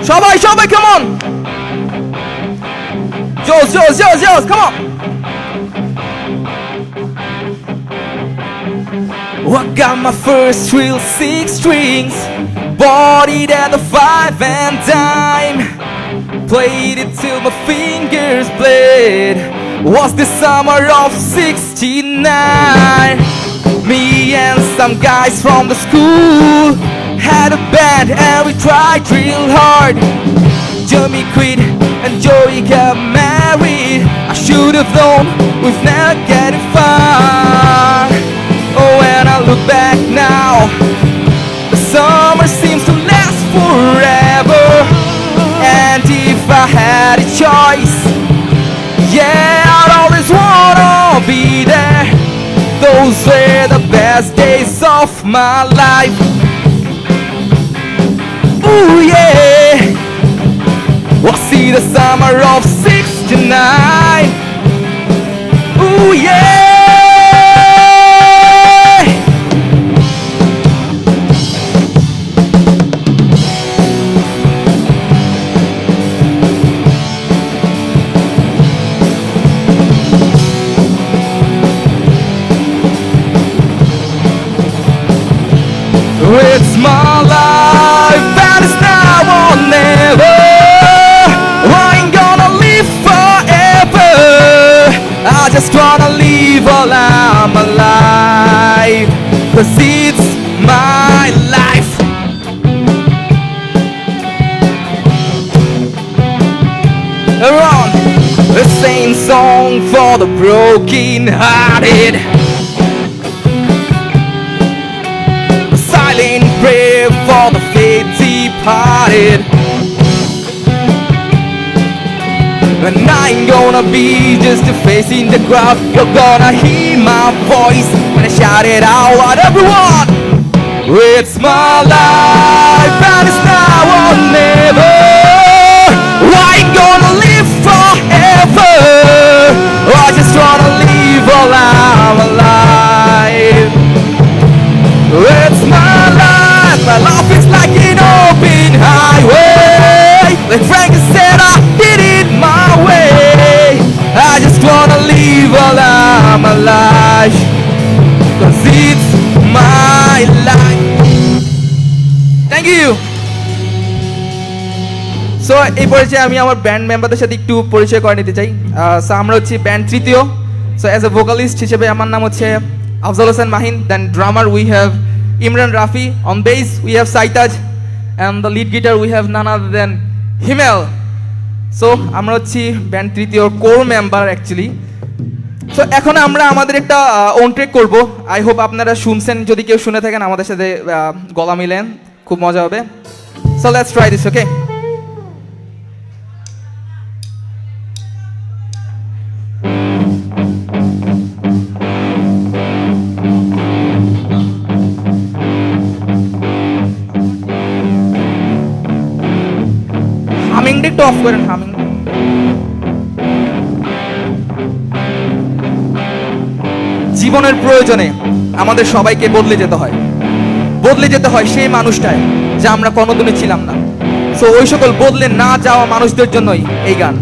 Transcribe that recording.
সবাই সবাই come on Joes come on I got my first real 6 strings bought it at the 5 and dime played it till my fingers bled was the summer of 69 me and some guys from the school had a band and we tried real hard Jimmy quit and Joey got married I should have known we've never getting far oh when I look back now the summer seems to last forever and if I had a choice yeah I'd always wanna be there those were the best days of my life ooh yeah we'll see the summer of 69 ooh yeah It's my life and it's now or never I ain't gonna live forever I just wanna live while I'm alive Cause it's my life Around the same song for the broken hearted silent prayer for the faith departed and I ain't gonna be just a face in the crowd you're gonna hear my voice when I shout it out at everyone it's my life and it's now or never I ain't gonna live forever I just wanna live while I'm alive it's my life is like an open highway like Frankie said I did it my way I just wanna live while I'm alive Cause it's my life Thank you So এই পরিচয়ে আমি আমার band মেম্বারদের সাথে একটু পরিচয় করে নিতে চাই সো আমরা হচ্ছে ব্যান্ড তৃতীয় সো অ্যাজ এ ভোকালিস্ট হিসেবে আমার নাম হচ্ছে Afzal Hossain Mahin then drummer we have Imran Rafi on bass we have Saitaj and the lead guitar we have none other than Himel so আমরা হচ্ছি ব্যান্ড তৃতীয় কোর মেম্বার অ্যাকচুয়ালি সো এখন আমরা আমাদের একটা ওন ট্রেক করব আই হোপ আপনারা শুনছেন যদি কেউ শুনে থাকেন আমাদের সাথে গলা মিলেন খুব মজা হবে so let's try this okay হামিংটা একটু অফ করেন হামিং জীবনের প্রয়োজনে আমাদের সবাইকে বদলে যেতে হয় সেই মানুষটাই যা আমরা কোনোদিনই ছিলাম না সো ওই সকল বদলে না যাওয়া মানুষদের জন্যই এই গান